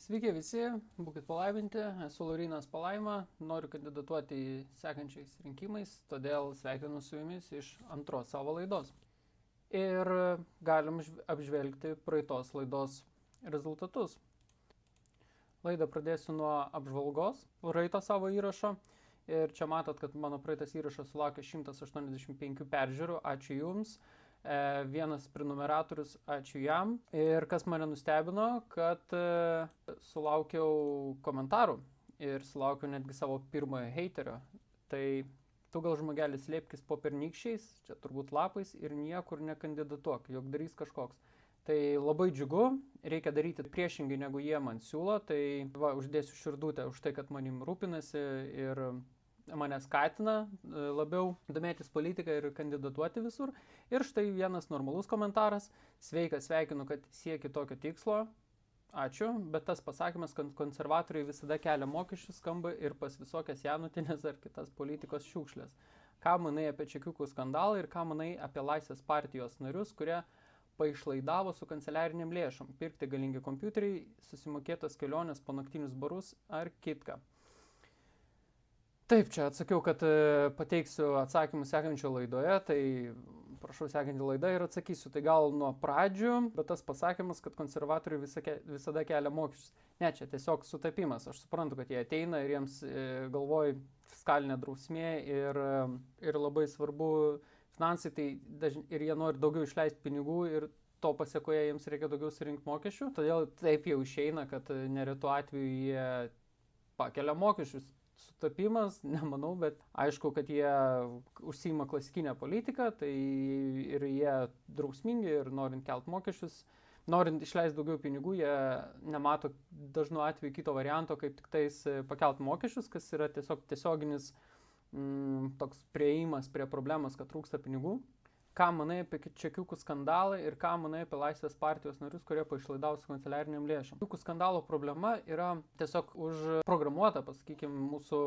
Sveiki visi, būkit palaiminti, esu Laurynas Palaima, noriu kandidatuoti į sekančiais rinkimais, todėl sveikinu su jumis iš antros savo laidos. Ir galim apžvelgti praeitos laidos rezultatus. Laidą pradėsiu nuo apžvalgos praeito savo įrašo. Ir čia matot, kad mano praeitas įrašas sulaukė 185 peržiūrų, ačiū Jums. Vienas prenumeratorius, ačiū jam. Ir kas mane nustebino, kad sulaukiau komentarų ir sulaukiau netgi savo pirmojo heiterio. Tai tu gal žmogelis slėpkis po pernykščiais, čia turbūt lapais ir niekur nekandidatuok, jog darys kažkoks. Tai labai džiugu, reikia daryti priešingai negu jie man siūlo, tai uždėsiu širdutę už tai, kad manim rūpinasi ir mane skatina labiau domėtis politiką ir kandidatuoti visur. Ir štai vienas normalus komentaras. Sveikas, sveikinu, kad sieki tokio tikslo. Ačiū, bet tas pasakymas, kad konservatoriai visada kelia mokesčius, skamba ir pas visokias Janutinės ar kitas politikos šiukšlės. Ką manai apie čekiukų skandalą ir ką manai apie Laisvės partijos narius, kurie paišlaidavo su kanceliariniam lėšom, pirkti galingi kompiuteriai, susimokėtos kelionės po naktinius barus ar kitką. Taip, čia atsakiau, kad pateiksiu atsakymus sekančio laidoje, tai prašau sekantį laidą ir atsakysiu. Tai gal nuo pradžių, bet tas pasakymas, kad konservatoriai visada kelia mokesčius. Ne, čia tiesiog sutapimas. Aš suprantu, kad jie ateina ir jiems galvoj fiskalinė drausmė ir labai svarbu finansai, tai ir jie nori daugiau išleisti pinigų ir to pasiekoje jiems reikia daugiau surinkti mokesčių. Todėl taip jau išeina, kad neretu atveju jie pakelia mokesčius. Sutapimas, nemanau, bet aišku, kad jie užsiima klasikinę politiką, tai ir jie drausmingi ir norint kelt mokesčius, norint išleisti daugiau pinigų, jie nemato dažnu atveju kito varianto, kaip tik tais pakelt mokesčius, kas yra tiesiog tiesioginis toks prieimas prie problemos, kad trūksta pinigų. Ką manai apie čekiukų skandalą ir ką manai apie Laisvės partijos narius, kurie paišlaidavo su kanceliariniam lėšom. Čekiukų skandalo problema yra tiesiog užprogramuota, pasakykime, mūsų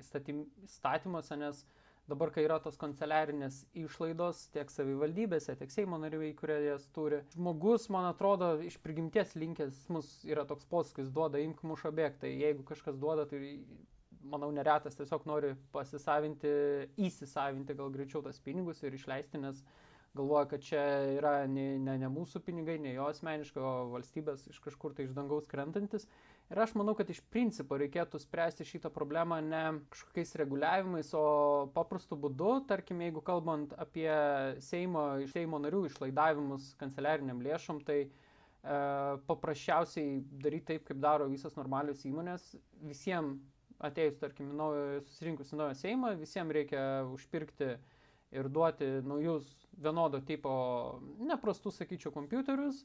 įstatymuose, nes dabar, kai yra tos kanceliarinės išlaidos tiek savivaldybėse, tiek Seimo nariai, kurie jas turi, žmogus, man atrodo, iš prigimties linkęs mus yra toks posakis, duoda imk muša bėk, tai jeigu kažkas duoda, tai manau, neretas tiesiog nori įsisavinti gal greičiau tas pinigus ir išleisti, nes galvoja, kad čia yra ne mūsų pinigai, ne jo asmeniškai, o valstybės iš kažkur tai iš dangaus krentantis. Ir aš manau, kad iš principo reikėtų spręsti šitą problemą ne kažkokiais reguliavimais, o paprastu būdu, tarkim, jeigu kalbant apie Seimo narių išlaidavimus kanceliariniam lėšom, tai paprasčiausiai daryti taip, kaip daro visos normalios įmonės, visiems atėjus, tarkim, susirinkus į naują Seimą, visiems reikia užpirkti ir duoti naujus vienodo tipo, neprastų, sakyčiau, kompiuterius,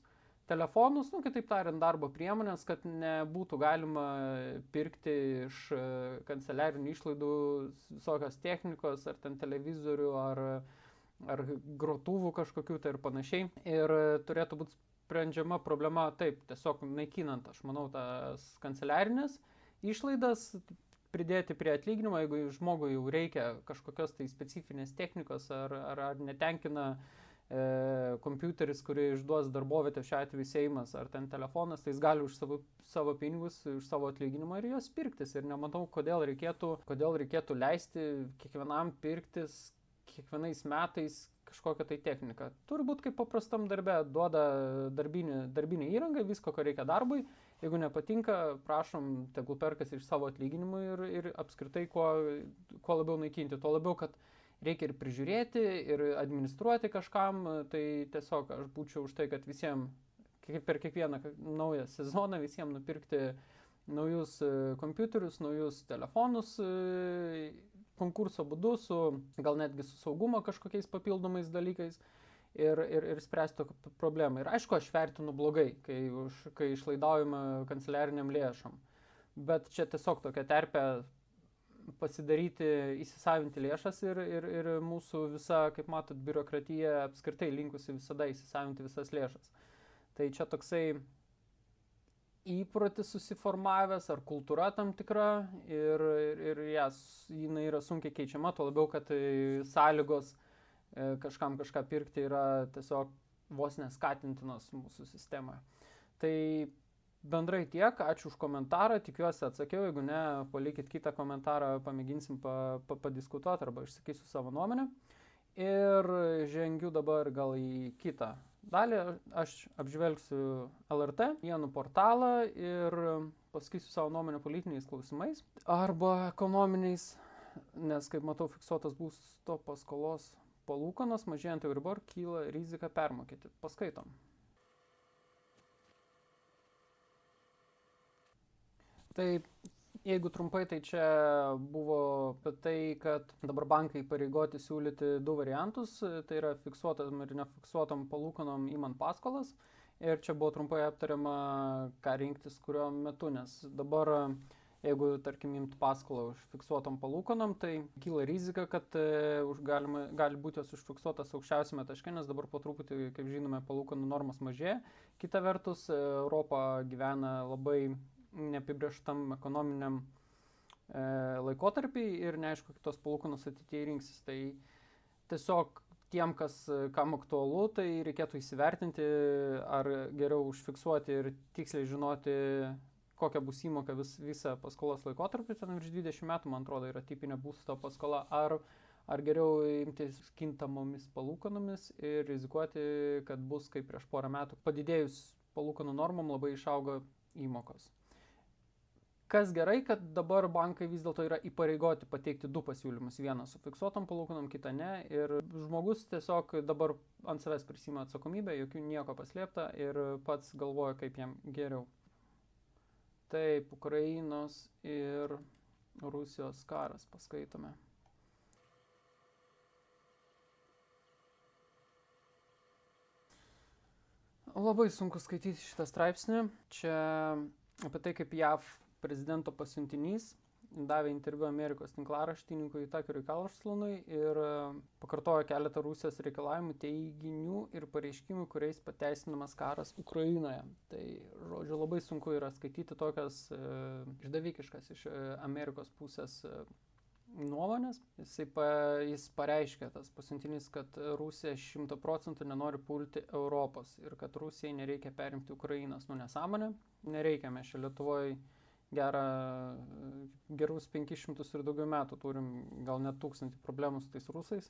telefonus, kitaip tariant, darbo priemonės, kad nebūtų galima pirkti iš kanceliarinių išlaidų visokios technikos, ar ten televizorių, ar grotuvų kažkokių tai ir panašiai. Ir turėtų būti sprendžiama problema taip, tiesiog naikinant, aš manau, tas kanceliarinės išlaidas, pridėti prie atlyginimo, jeigu žmogui jau reikia kažkokios tai specifinės technikos ar netenkina kompiuteris, kurį išduos darbovietė, šiuo atveju Seimas, ar ten telefonas, tai jis gali už savo pinigus, už savo atlyginimą ir juos pirktis. Ir nematau, kodėl reikėtų leisti kiekvienam pirktis kiekvienais metais kažkokią tai techniką. Turbūt kaip paprastam darbe, duoda darbinę įrangą, visko, ko reikia darbui. Jeigu nepatinka, prašom, tegul perkas iš savo atlyginimų ir apskritai kuo labiau naikinti. Tuo labiau, kad reikia ir prižiūrėti, ir administruoti kažkam. Tai tiesiog aš būčiau už tai, kad visiems, per kiekvieną naują sezoną, visiems nupirkti naujus kompiuterius, naujus telefonus konkurso būdu, gal netgi su saugumo kažkokiais papildomais dalykais. Ir spręsti tokią problemą. Ir aišku, aš vertinu blogai, kai išlaidaujama kanceliariniam lėšom. Bet čia tiesiog tokia terpė pasidaryti, įsisavinti lėšas ir mūsų visa, kaip matot, biurokratija apskritai linkusi visada įsisavinti visas lėšas. Tai čia toksai įprotis susiformavęs ar kultūra tam tikra ir jinai yra sunkiai keičiama, tuo labiau, kad sąlygos kažkam kažką pirkti yra tiesiog vos neskatintinos mūsų sistemoje. Tai bendrai tiek, ačiū už komentarą, tikiuosi atsakiau, jeigu ne, palikit kitą komentarą, pamėginsim padiskutuoti arba išsakysiu savo nuomonę. Ir žengiu dabar gal į kitą dalį, aš apžvelgsiu LRT, naujienų portalą ir pasakysiu savo nuomonę politiniais klausimais arba ekonominiais, nes kaip matau fiksuotas būsto paskolos palūkanos, mažėjant Euribor, kyla rizika permokėti. Paskaitom. Tai jeigu trumpai, tai čia buvo apie tai, kad dabar bankai pareigoti siūlyti du variantus, tai yra fiksuotam ir nefiksuotam palūkanom įmant paskolas. Ir čia buvo trumpai aptariama, ką rinktis kuriuo metu, nes dabar, jeigu, tarkim, imti paskolą už fiksuotom palūkanom, tai kyla rizika, kad gali būti jos užfiksuotas aukščiausiame taške, nes dabar po truputį, kaip žinome, palūkanų normos mažėja. Kita vertus, Europa gyvena labai neapibrėžtam ekonominiam laikotarpį ir neaišku, kitos palūkanos ateityje rinksis. Tai tiesiog tiem, kam aktualu, tai reikėtų įsivertinti, ar geriau užfiksuoti ir tiksliai žinoti, kokia bus įmoka visą paskolos laikotarpį, ten virš 20 metų, man atrodo, yra tipinė būsto paskola, ar geriau imtis kintamomis palūkanomis ir rizikuoti, kad bus kaip prieš porą metų padidėjus palūkanų normom labai išauga įmokos. Kas gerai, kad dabar bankai vis dėlto yra įpareigoti pateikti du pasiūlymus. Vieną su fiksuotom palūkanom, kitą ne. Ir žmogus tiesiog dabar ant savęs prisima atsakomybę, jokių nieko paslėpta ir pats galvoja, kaip jam geriau. Taip, Ukrainos ir Rusijos karas, paskaitome. Labai sunku skaityti šitą straipsnį. Čia apie tai, kaip JAV prezidento pasiuntinys davė interviu Amerikos tinklaraštininkui Takeriui Carlsonui ir pakartojo keletą Rusijos reikalavimų, teiginių ir pareiškimų, kuriais pateisinamas karas Ukrainoje. Tai, žodžiu, labai sunku yra skaityti tokias išdavikiškas iš Amerikos pusės nuomonės. Jis pareiškė, tas pasiuntinys, kad Rusija 100% nenori pulti Europos ir kad Rusijai nereikia perimti Ukrainos. Nesąmonė, nereikia, mes čia Lietuvoje gerus 500 ir daugiau metų turim gal net 1000 problemų su tais rusais.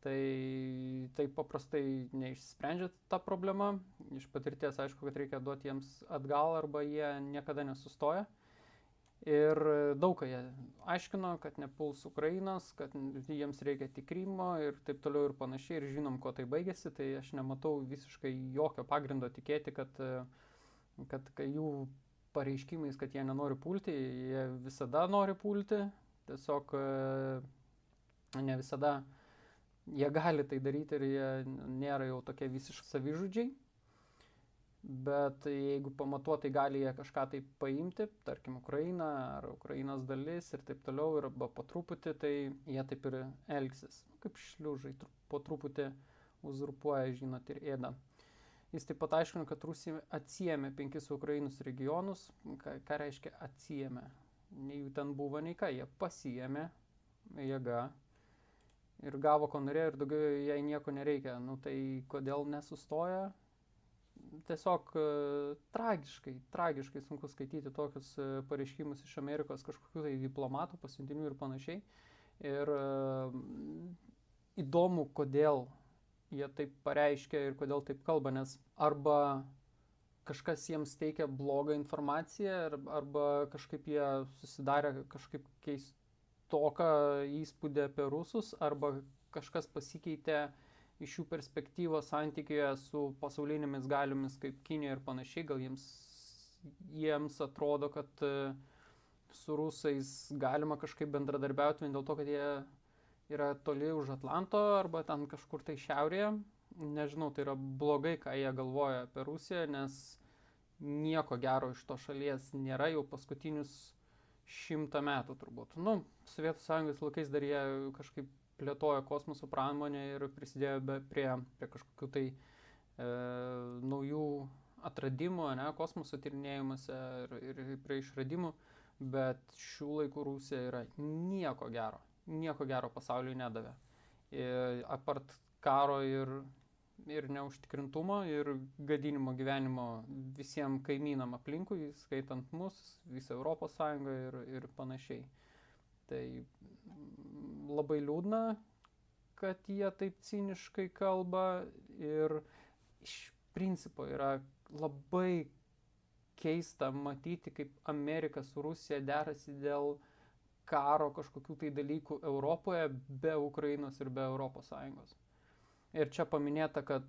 Tai paprastai neišsprendžia tą problemą. Iš patirties aišku, kad reikia duoti jiems atgal arba jie niekada nesustoja. Ir daug ką jie aiškino, kad nepuls Ukrainos, kad jiems reikia tik Krymo ir taip toliau ir panašiai. Ir žinom, kuo tai baigėsi. Tai aš nematau visiškai jokio pagrindo tikėti, kad jų pareiškimais, kad jie nenori pulti, jie visada nori pulti, tiesiog ne visada jie gali tai daryti ir jie nėra jau tokie visiškai savižudžiai, bet jeigu pamatuotai gali jie kažką tai paimti, tarkim Ukrainą ar Ukrainos dalis ir taip toliau, ir po truputį, tai jie taip ir elgsis, kaip šliužai, po truputį uzurpuoja, žinot, ir ėda. Jis taip pat aiškino, kad Rusija atsiėmė 5 Ukrainos regionus. Ką reiškia atsiėmė? Nei jų ten buvo, nei ką. Jie pasiėmė jėga ir gavo, ko norėjo, ir daugiau jai nieko nereikia. Tai kodėl nesustoja? Tiesiog tragiškai sunku skaityti tokius pareiškimus iš Amerikos kažkokių tai diplomatų, pasiuntinių ir panašiai. Ir įdomu, kodėl jie taip pareiškia ir kodėl taip kalba, nes arba kažkas jiems teikia blogą informaciją, arba kažkaip jie susidarė kažkaip keistoką įspūdį apie rusus, arba kažkas pasikeitė iš jų perspektyvos santykėje su pasaulinėmis galiomis kaip Kinija ir panašiai. Gal jiems atrodo, kad su rusais galima kažkaip bendradarbiauti vien dėl to, kad jie yra toli už Atlanto arba ten kažkur tai šiaurėje. Nežinau, tai yra blogai, ką jie galvoja apie Rusiją, nes nieko gero iš to šalies nėra jau paskutinius 100 metų turbūt. Sovietų Sąjungos laikais dar jie kažkaip plėtojo kosmoso pramonę ir prisidėjo prie kažkokių tai naujų atradimų, kosmoso tyrinėjimuose ir prie išradimų, bet šių laikų Rusija yra nieko gero pasauliui nedavė. Apart karo ir ir neužtikrintumo, ir gadinimo gyvenimo visiems kaimynam aplinkui, skaitant mus, visą Europos Sąjungą ir panašiai. Tai labai liūdna, kad jie taip ciniškai kalba ir iš principo yra labai keista matyti, kaip Amerika su Rusija derasi dėl karo kažkokių tai dalykų Europoje be Ukrainos ir be Europos Sąjungos. Ir čia paminėta, kad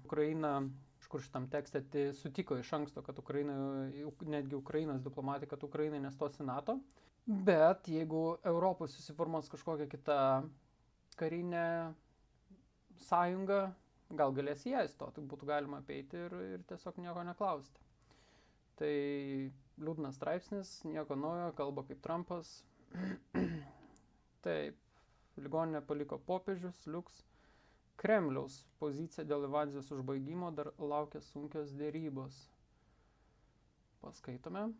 Ukraina, kažkur šitam tekste, sutiko iš anksto, kad netgi Ukrainos diplomatai, kad Ukraina nestos į NATO. Bet jeigu Europoje susiformuos kažkokia kita karinė sąjunga, gal galės ją įstoti, būtų galima apeiti ir tiesiog nieko neklausti. Tai liūdnas straipsnis, nieko naujo, kalba kaip Trumpas. Taip, ligoninę paliko popiežius, liuks. Kremliaus pozicija dėl invazijos užbaigimo dar laukia sunkios dėrybos. Paskaitome.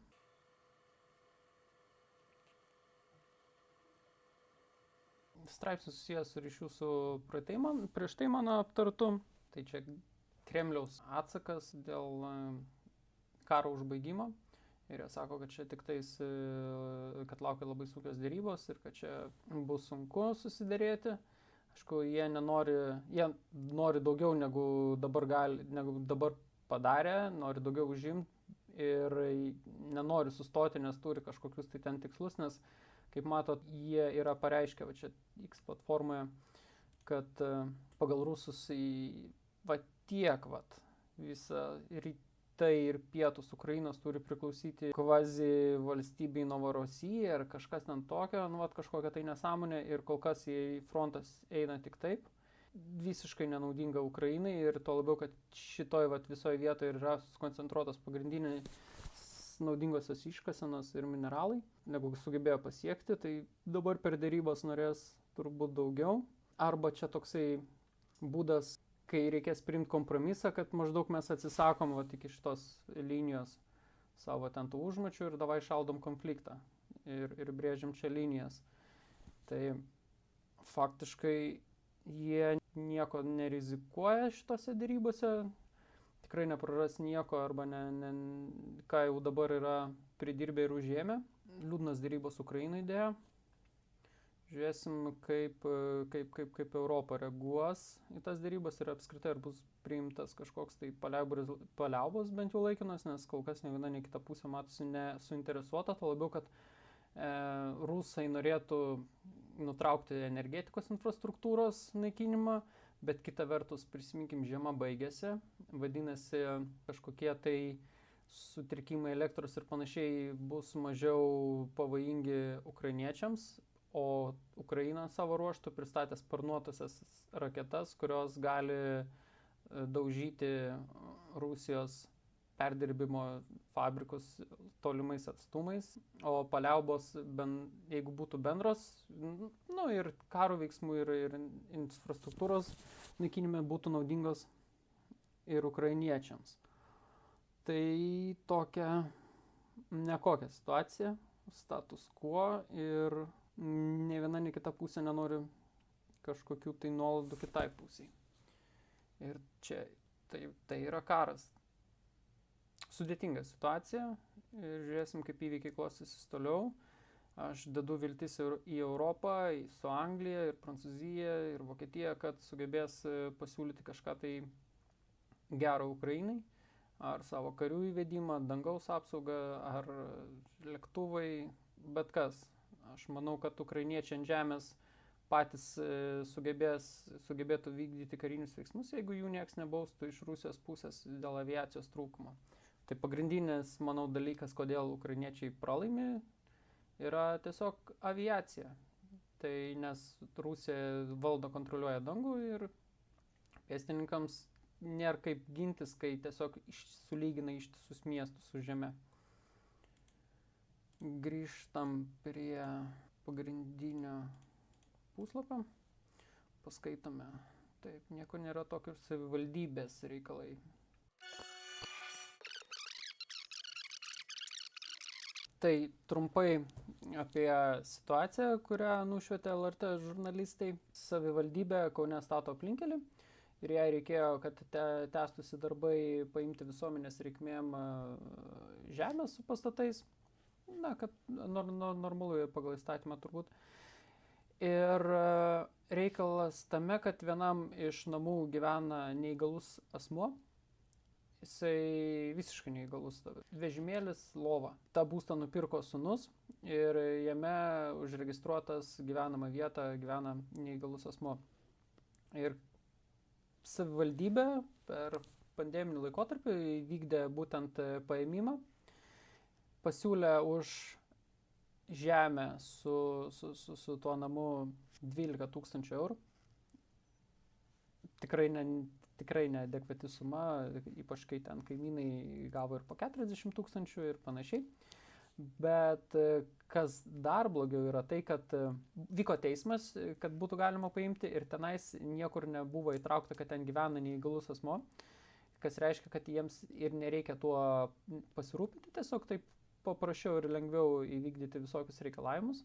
Straipsnis susijęs su ryšiu su prieš tai mano aptartu. Tai čia Kremliaus atsakas dėl karo užbaigimo. Ir jie sako, kad čia tik tais, kad laukia labai sunkios dėrybos ir kad čia bus sunku susiderėti. Aišku, jie nori daugiau negu dabar padarė, nori daugiau užimti ir nenori sustoti, nes turi kažkokius tai ten tikslus, nes, kaip matot, jie yra pareiškę va čia X platformoje, kad pagal rusus visą rytai ir pietus Ukrainos turi priklausyti kvazi valstybei Novorosijai ar kažkas ten tokio, kažkokia tai nesąmonė ir kol kas į frontas eina tik taip. Visiškai nenaudinga Ukrainai ir tuo labiau, kad šitoj visoje vietoje yra skoncentruotos pagrindiniai naudingosios iškasenos ir mineralai, negu sugebėjo pasiekti, tai dabar per dėrybas norės turbūt daugiau. Arba čia toksai būdas, kai reikės priimti kompromisą, kad maždaug mes atsisakom iki šitos linijos savo ten tų užmačių ir davai šaldom konfliktą ir brėžiam čia linijas. Tai faktiškai jie nieko nerizikuoja šitose dėrybose, tikrai nepraras nieko arba ką jau dabar yra pridirbę ir užėmę. Liūdnas dėrybos Ukrainai dėjo. Žiūrėsim, kaip Europa reaguos į tas dėrybas ir apskritai ar bus priimtas kažkoks tai paliaubos bent jau laikinas, nes kol kas ne viena, ne kita pusė matosi nesuinteresuota, to labiau, kad rusai norėtų nutraukti energetikos infrastruktūros naikinimą, bet kita vertus, prisiminkim, žiema baigėsi, vadinasi, kažkokie tai sutrikimai elektros ir panašiai bus mažiau pavojingi ukrainiečiams, o Ukraina savo ruoštų pristatė sparnuotasias raketas, kurios gali daužyti Rusijos perdirbimo fabrikus tolimais atstumais, o paliaubos, jeigu būtų bendros, ir karo veiksmų ir infrastruktūros naikinime būtų naudingos ir ukrainiečiams. Tai tokia nekokia situacija, status quo ir ne viena, ne kita pusė nenori kažkokių tai nuolaidų kitai pusiai. Ir čia tai yra karas. Sudėtinga situacija ir žiūrėsim, kaip įvykiai klostysis toliau. Aš dedu viltis į Europą, su Anglija ir Prancūzija ir Vokietija, kad sugebės pasiūlyti kažką tai gero Ukrainai. Ar savo karių įvedimą, dangaus apsaugą, ar lėktuvai, bet kas. Aš manau, kad ukrainiečiai ant žemės patys sugebėtų vykdyti karinius veiksmus, jeigu jų nieks nebaustų iš Rusijos pusės dėl aviacijos trūkumo. Tai pagrindinis, manau, dalykas, kodėl ukrainiečiai pralaimi, yra tiesiog aviacija. Tai nes Rusija kontroliuoja dangų ir pėstininkams nėra kaip gintis, kai tiesiog sulygina ištisus miestus su žeme. Grįžtam prie pagrindinio puslapio, paskaitome. Taip, nieko nėra tokio ir savivaldybės reikalai. Tai trumpai apie situaciją, kurią nušvietė LRT žurnalistai. Savivaldybė Kaune stato aplinkelį ir jai reikėjo, kad tęstųsi darbai paimti visuomenės reikmėm žemės su pastatais, kad normalu pagal įstatymą turbūt. Ir reikalas tame, kad vienam iš namų gyvena neįgalus asmuo, jisai visiškai neįgalus. Vežimėlis, lova. Ta būstą nupirko sūnus ir jame užregistruotas gyvenama vieta gyvena neįgalus asmuo. Ir savivaldybė per pandeminį laikotarpį vykdė būtent paėmimą, pasiūlė už žemę su tuo namu 12 000 eurų. Tikrai neadekvati suma, ypač kai ten kaimynai gavo ir po 40 000 ir panašiai. Bet kas dar blogiau yra tai, kad vyko teismas, kad būtų galima paimti ir tenais niekur nebuvo įtraukta, kad ten gyvena neįgalus asmo, kas reiškia, kad jiems ir nereikia tuo pasirūpinti, tiesiog taip paprasčiau ir lengviau įvykdyti visokius reikalavimus.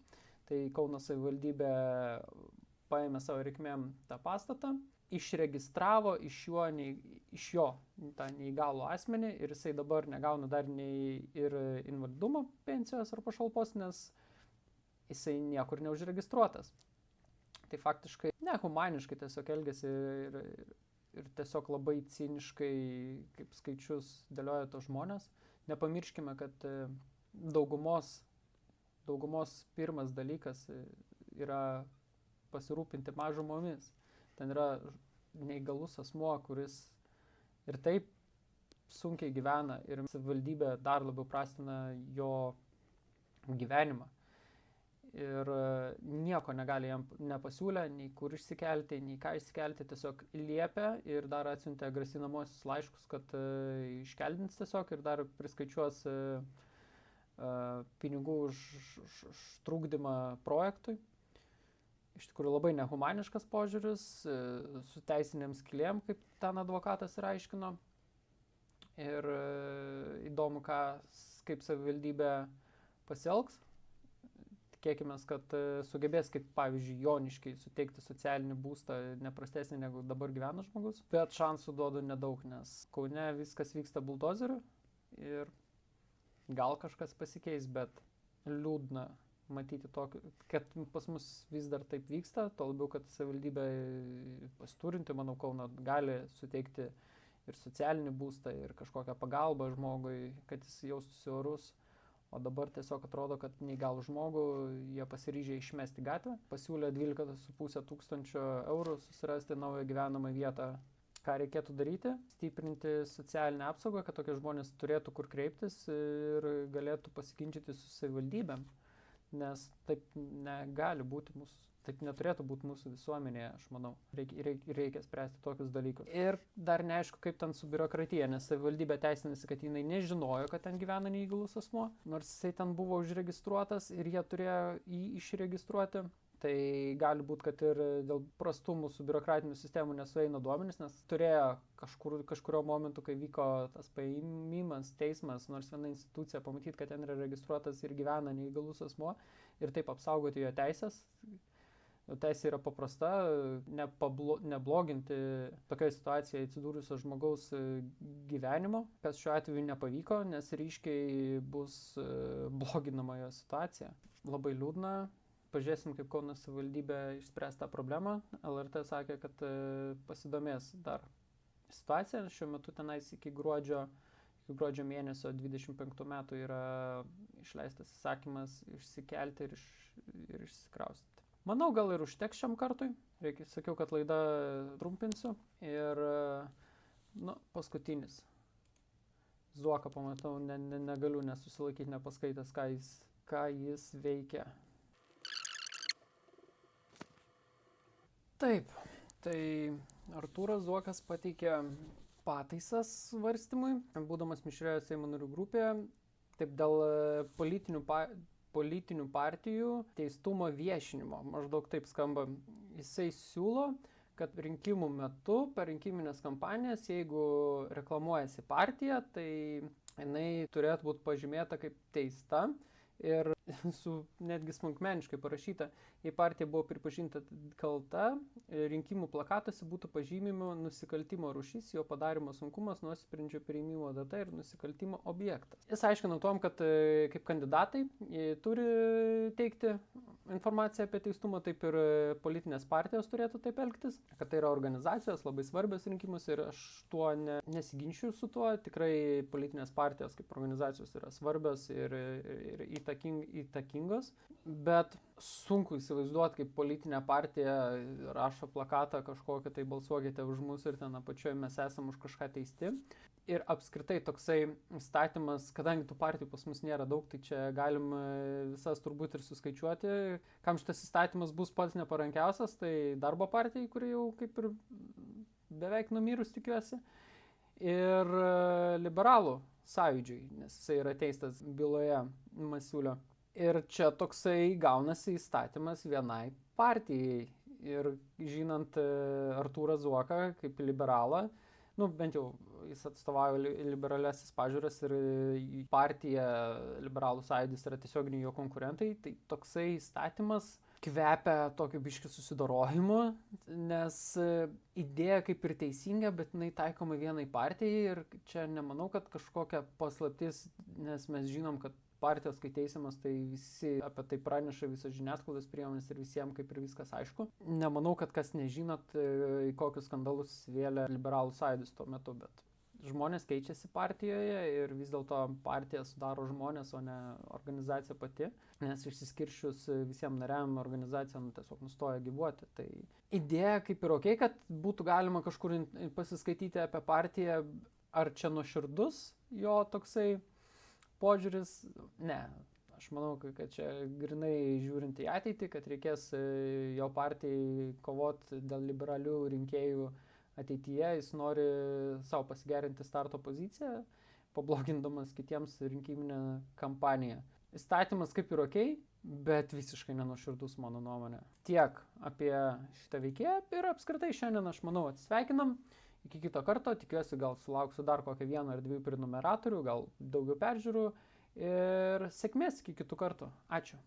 Tai Kauno savivaldybė paėmė savo reikmėm tą pastatą, išregistravo iš jo tą neįgalų asmenį ir jisai dabar negauna dar nei ir invalidumo pensijos ar pašalpos, nes jisai niekur neužregistruotas. Tai faktiškai nehumaniškai tiesiog elgėsi ir tiesiog labai ciniškai, kaip skaičius, dėlioja tos žmonės. Nepamirškime, kad daugumos pirmas dalykas yra pasirūpinti mažumomis. Ten yra neįgalus asmuo, kuris ir taip sunkiai gyvena ir savivaldybė dar labiau prastina jo gyvenimą. Ir nieko negali jam nepasiūlę, nei kur išsikelti, nei ką išsikelti, tiesiog liepia ir dar atsiuntė grasinamosius laiškus, kad iškeldins tiesiog ir dar priskaičiuos pinigų už trukdymą projektui. Iš tikrųjų labai nehumaniškas požiūris, su teisinėms skylėm, kaip ten advokatas ir aiškino. Ir įdomu, kaip savivaldybė pasielgs. Tikėkime, kad sugebės, kaip pavyzdžiui, Joniškiai suteikti socialinį būstą neprastesnį negu dabar gyvena žmogus. Bet šansų duodu nedaug, nes Kaune viskas vyksta buldozeriu ir gal kažkas pasikeis, bet liūdna matyti tokį, kad pas mus vis dar taip vyksta, to labiau, kad savivaldybė pasiturinti, manau, Kauno gali suteikti ir socialinį būstą, ir kažkokią pagalbą žmogui, kad jis jaustųsi orus. O dabar tiesiog atrodo, kad neįgalų žmogų jie pasiryžė išmesti gatvę, pasiūlė 12 500 eurų susirasti naują gyvenamą vietą. Ką reikėtų daryti? Stiprinti socialinę apsaugą, kad tokie žmonės turėtų kur kreiptis ir galėtų pasiginčyti su savivaldybėm. Nes taip negali būti taip neturėtų būti mūsų visuomenėje, aš manau. Reikia spręsti tokius dalykus. Ir dar neaišku, kaip ten su biurokratija, nes savivaldybė teisinasi, kad jinai nežinojo, kad ten gyvena neįgalus asmuo, nors jisai ten buvo užregistruotas ir jie turėjo jį išregistruoti. Tai gali būti, kad ir dėl prastų mūsų biurokratinių sistemų nesueina duomenys, nes turėjo kažkurio momentu, kai vyko tas paėmimas, teismas, nors viena institucija pamatyti, kad ten yra registruotas ir gyvena neįgalus asmuo ir taip apsaugoti jo teisės. Teisė yra paprasta, nebloginti tokioje situacijoje atsidūrusio žmogaus gyvenimo, kas šiuo atveju nepavyko, nes ryškiai bus bloginama jo situacija. Labai liūdna. Pažiūrėsim, kaip Kauno savivaldybė išspręs tą problemą. LRT sakė, kad pasidomės dar situaciją. Šiuo metu tenais iki gruodžio mėnesio 25 metų yra išleistas įsakymas išsikelti ir išsikraustyti. Manau, gal ir užteks šiam kartui. Sakiau, kad laidą trumpinsiu. Ir paskutinis. Zuoką pamatau, negaliu nesusilaikyti nepaskaitęs, ką jis veikia. Taip, tai Artūras Zuokas pateikė pataisas svarstymui, būdamas mišrioje Seimo narių grupėje, taip dėl politinių partijų teistumo viešinimo. Maždaug taip skamba. Jisai siūlo, kad rinkimų metu, per rinkiminės kampanijas, jeigu reklamuojasi partija, tai jinai turėtų būti pažymėta kaip teista ir su netgi smulkmeniškai parašyta, jei partija buvo pripažinta kalta, rinkimų plakatuose būtų pažymimo nusikaltimo rūšis, jo padarimo sunkumas, nuosprendžio priėmimo data ir nusikaltimo objektas. Jis aiškina tom, kad kaip kandidatai turi teikti informaciją apie teistumą, taip ir politinės partijos turėtų taip elgtis, kad tai yra organizacijos labai svarbios rinkimus ir aš tuo nesiginčiu su tuo, tikrai politinės partijos kaip organizacijos yra svarbios ir įtakingos, bet sunku įsivaizduoti, kaip politinė partija rašo plakatą kažkokią, tai balsuokite už mus ir ten apačioje mes esam už kažką teisti. Ir apskritai toksai įstatymas, kadangi tų partijų pas mus nėra daug, tai čia galim visas turbūt ir suskaičiuoti, kam šitas įstatymas bus pats neparankiausias, tai darbo partijai, kuri jau kaip ir beveik numirus tikiuosi, ir liberalų sąjūdžiui, nes jisai yra teistas byloje Masiulio. Ir čia toksai gaunasi įstatymas vienai partijai. Ir žinant Artūrą Zuoką kaip liberalą, bent jau jis atstovauja liberaliasis pažiūras ir partija liberalų sąjūdis yra tiesioginiai jo konkurentai, tai toksai įstatymas kvepia tokiu biškiu susidorojimu, nes idėja kaip ir teisinga, bet jinai taikoma vienai partijai ir čia nemanau, kad kažkokia paslaptis, nes mes žinom, kad partijos, kai teisiamas, tai visi apie tai praneša, visas žiniasklaidos priemonės ir visiems kaip ir viskas aišku. Nemanau, kad kas nežinot, į kokius skandalus vėlė liberalų sąjūdis tuo metu, bet žmonės keičiasi partijoje ir vis dėlto partiją sudaro žmonės, o ne organizacija pati, nes išsiskiršius visiems nariam organizacija tiesiog nustoja gyvuoti. Tai idėja kaip ir okei, kad būtų galima kažkur pasiskaityti apie partiją, ar čia nuoširdus jo toksai požiūris, ne. Aš manau, kad čia grinai žiūrint į ateitį, kad reikės jo partijai kovoti dėl liberalių rinkėjų ateityje, jis nori savo pasigerinti starto poziciją, pablogindamas kitiems rinkiminę kampaniją. Įstatymas kaip ir okei, bet visiškai nenuoširdus mano nuomonė. Tiek apie šitą veikėją ir apskritai šiandien aš manau atsisveikinam. Iki kito karto, tikiuosi gal sulauksiu dar kokią 1 ar 2 prenumeratorių, gal daugiau peržiūrų ir sėkmės iki kitų kartų. Ačiū.